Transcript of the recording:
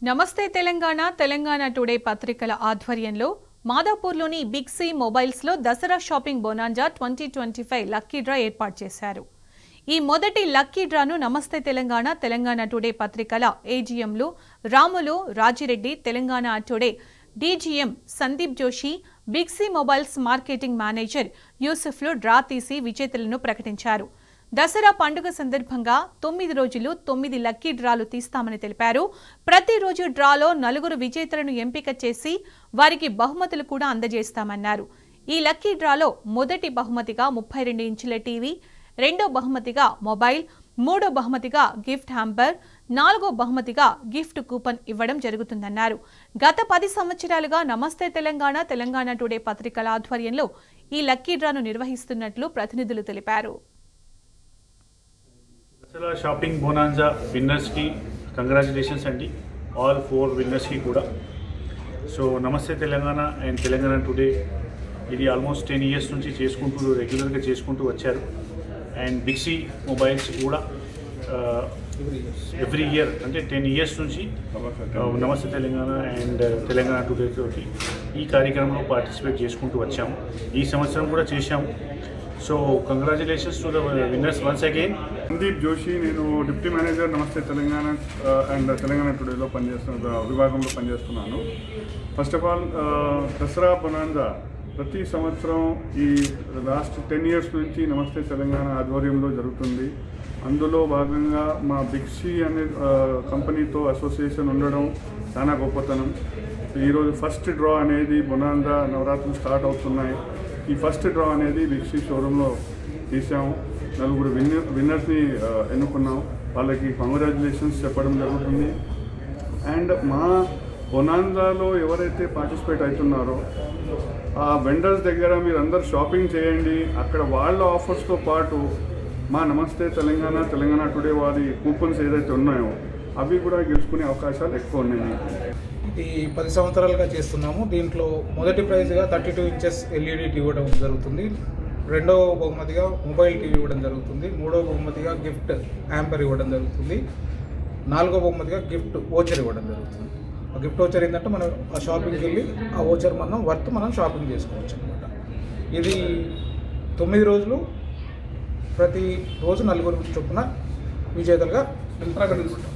నమస్తే తెలంగాణ టుడే పత్రికల ఆధ్వర్యంలో మాదాపూర్లోని బిగ్ సి మొబైల్స్లో Dasara shopping bonanza 2025 lucky draw ఏర్పాటు చేశారు. ఈ మొదటి లక్కీ డ్రాను నమస్తే తెలంగాణ టుడే పత్రికల ఏజీఎంలు Ramulu Rajireddy, Telangana today DGM Sandeep Joshi, big C mobiles marketing manager యూసుఫ్లు డ్రా తీసి విజేతలను ప్రకటించారు. దసరా పండుగ సందర్భంగా 9 రోజులు 9 లక్కీ డ్రాలు తీస్తామని తెలిపారు. ప్రతిరోజు డ్రాలో 4 విజేతలను ఎంపిక చేసి వారికి బహుమతులు కూడా అందజేస్తామన్నారు. ఈ లక్కీ డ్రాలో మొదటి బహుమతిగా 32 ఇంచుల టీవీ, రెండో బహుమతిగా మొబైల్, మూడో బహుమతిగా గిఫ్ట్ హ్యాంపర్, నాలుగో బహుమతిగా గిఫ్ట్ కూపన్ ఇవ్వడం జరుగుతుందన్నారు. గత 10 సంవత్సరాలుగా నమస్తే తెలంగాణ టుడే పత్రికల ఆధ్వర్యంలో ఈ లక్కీ డ్రాను నిర్వహిస్తున్నట్లు ప్రతినిధులు తెలిపారు. షాపింగ్ బోనాంజా విన్నర్స్కి కంగ్రాచులేషన్స్ అండి, ఆల్ 4 విన్నర్స్కి కూడా. సో నమస్తే తెలంగాణ అండ్ తెలంగాణ టుడే ఇది ఆల్మోస్ట్ 10 years నుంచి రెగ్యులర్గా చేసుకుంటూ వచ్చారు. అండ్ బిగ్ సి మొబైల్స్ కూడా ఎవ్రీ ఇయర్ అంటే 10 years నుంచి నమస్తే తెలంగాణ అండ్ తెలంగాణ టుడే తోటి ఈ కార్యక్రమంలో పార్టిసిపేట్ చేసుకుంటూ వచ్చాము. ఈ సంవత్సరం కూడా చేశాము. So congratulations to the winners once again. Sandeep Joshi, నేను డిప్యూటీ మేనేజర్ నమస్తే తెలంగాణ అండ్ తెలంగాణ టుడేలో విభాగంలో పనిచేస్తున్నాను. ఫస్ట్ ఆఫ్ ఆల్ దసరా బోనాంజా ప్రతి సంవత్సరం ఈ లాస్ట్ 10 years నుంచి నమస్తే తెలంగాణ ఆధ్వర్యంలో జరుగుతుంది. అందులో భాగంగా మా బిగ్ సి అనే కంపెనీతో అసోసియేషన్ ఉండడం చాలా గొప్పతనం. ఈరోజు ఫస్ట్ డ్రా అనేది బోనాంజా నవరాత్రులు స్టార్ట్ అవుతున్నాయి. ఈ ఫస్ట్ డ్రా అనేది బిగ్ సి షోరూంలో తీసాము. 4 విన్నర్స్ని ఎన్నుకున్నాం. వాళ్ళకి కంగ్రాచులేషన్స్ చెప్పడం జరుగుతుంది. అండ్ మా బొనాంజాలో ఎవరైతే పార్టిసిపేట్ అవుతున్నారో ఆ వెండర్స్ దగ్గర మీరు అందరు షాపింగ్ చేయండి. అక్కడ వాళ్ళ ఆఫర్స్తో పాటు మా నమస్తే తెలంగాణ టుడే వారి కూపన్స్ ఏదైతే ఉన్నాయో అవి కూడా గెలుచుకునే అవకాశాలు ఎక్కువ ఉన్నాయి. ఈ 10 సంవత్సరాలుగా చేస్తున్నాము. దీంట్లో మొదటి ప్రైజ్గా 32 inches ఎల్ఈడి టీవీ ఇవ్వడం జరుగుతుంది. రెండవ బహుమతిగా మొబైల్ టీవీ ఇవ్వడం జరుగుతుంది. మూడవ బహుమతిగా గిఫ్ట్ హ్యాంపర్ ఇవ్వడం జరుగుతుంది. నాలుగో బహుమతిగా గిఫ్ట్ వోచర్ ఇవ్వడం జరుగుతుంది. ఆ గిఫ్ట్ వోచర్ ఏంటంటే మనం ఆ షాపింగ్కి వెళ్ళి ఆ వోచర్ మనం షాపింగ్ చేసుకోవచ్చు అనమాట. ఇది 9 రోజులు ప్రతి రోజు 4 చొప్పున విజేతలుగా ప్రకటించుకుంటాం.